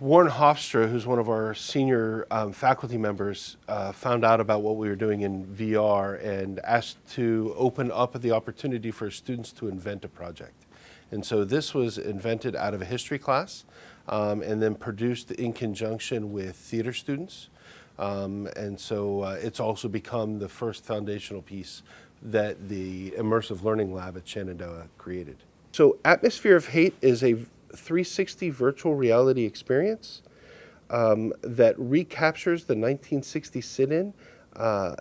Warren Hofstra, who's one of our senior faculty members, found out about what we were doing in VR and asked to open up the opportunity for students to invent a project. And so this was invented out of a history class and then produced in conjunction with theater students. And so it's also become the first foundational piece that the Immersive Learning Lab at Shenandoah created. So Atmosphere of Hate is a 360 virtual reality experience that recaptures the 1960 sit-in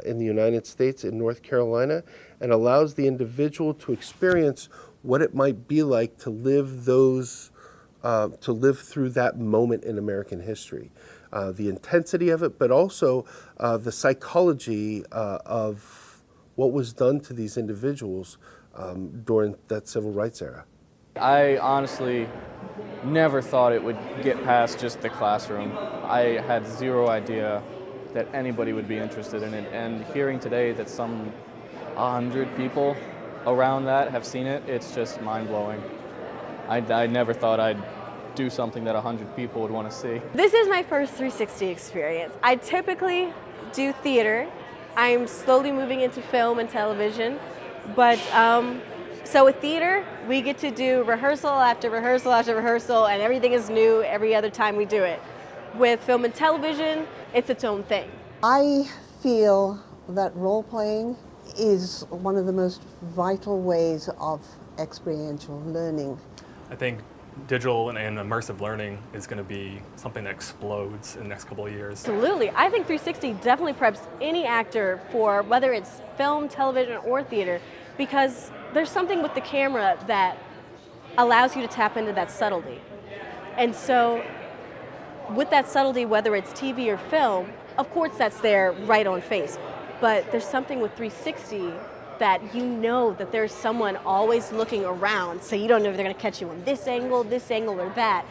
in the United States in North Carolina and allows the individual to experience what it might be like to live through that moment in American history. The intensity of it, but also the psychology of what was done to these individuals during that civil rights era. I honestly never thought it would get past just the classroom. I had zero idea that anybody would be interested in it, and hearing today that some 100 people around that have seen it, it's just mind-blowing. I never thought I'd do something that 100 people would want to see. This is my first 360 experience. I typically do theater. I'm slowly moving into film and television, but so with theater, we get to do rehearsal after rehearsal after rehearsal, and everything is new every other time we do it. With film and television, it's its own thing. I feel that role-playing is one of the most vital ways of experiential learning. I think digital and immersive learning is going to be something that explodes in the next couple of years. Absolutely. I think 360 definitely preps any actor for whether it's film, television, or theater, because there's something with the camera that allows you to tap into that subtlety. And so with that subtlety, whether it's TV or film, of course that's there right on face. But there's something with 360 that you know that there's someone always looking around, so you don't know if they're gonna catch you on this angle, or that.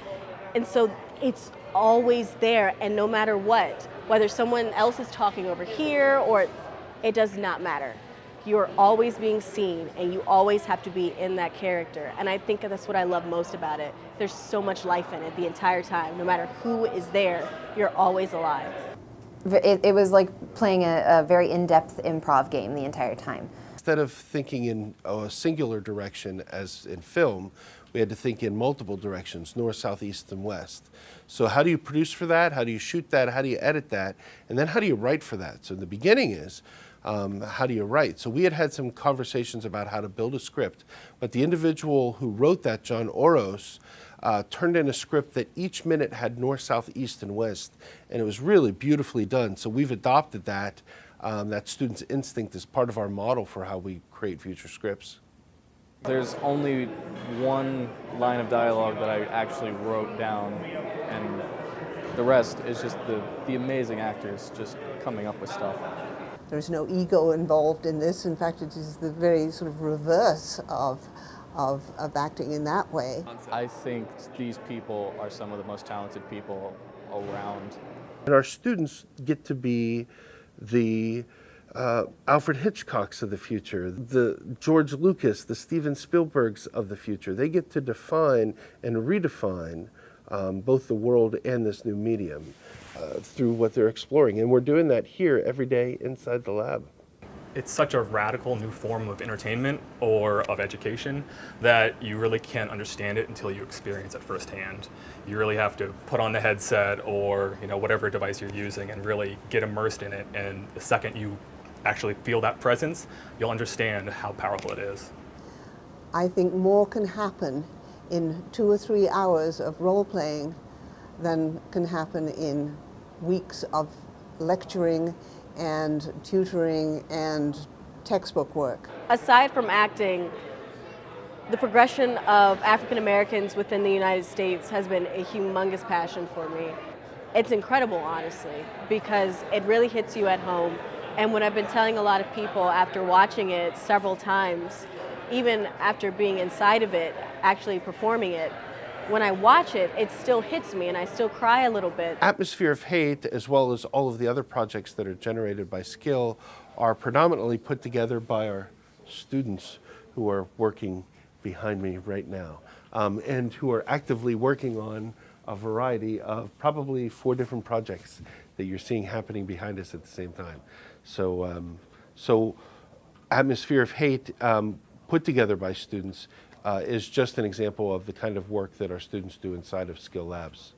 And so it's always there, and no matter what, whether someone else is talking over here or it does not matter. You're always being seen, and you always have to be in that character. And I think that's what I love most about it. There's so much life in it the entire time. No matter who is there, you're always alive. It was like playing a very in-depth improv game the entire time. Instead of thinking in a singular direction as in film, we had to think in multiple directions, north, south, east, and west. So how do you produce for that? How do you shoot that? How do you edit that? And then how do you write for that? So the beginning is, how do you write? So we had some conversations about how to build a script, but the individual who wrote that, John Oros, turned in a script that each minute had north, south, east, and west, and it was really beautifully done. So we've adopted that student's instinct as part of our model for how we create future scripts. There's only one line of dialogue that I actually wrote down, and the rest is just the amazing actors just coming up with stuff. There's no ego involved in this. In fact, it is the very sort of reverse of acting in that way. I think these people are some of the most talented people around. And our students get to be the Alfred Hitchcocks of the future, the George Lucas, the Steven Spielbergs of the future. They get to define and redefine both the world and this new medium through what they're exploring. And we're doing that here every day inside the lab. It's such a radical new form of entertainment or of education that you really can't understand it until you experience it firsthand. You really have to put on the headset or whatever device you're using and really get immersed in it. And the second you actually feel that presence, you'll understand how powerful it is. I think more can happen in 2 or 3 hours of role-playing than can happen in weeks of lecturing and tutoring and textbook work. Aside from acting, the progression of African Americans within the United States has been a humongous passion for me. It's incredible, honestly, because it really hits you at home. And what I've been telling a lot of people after watching it several times, even after being inside of it, actually performing it, when I watch it, it still hits me and I still cry a little bit. Atmosphere of Hate, as well as all of the other projects that are generated by SCiL, are predominantly put together by our students who are working behind me right now and who are actively working on a variety of probably 4 different projects that you're seeing happening behind us at the same time. So Atmosphere of Hate, put together by students, is just an example of the kind of work that our students do inside of SCiL Labs.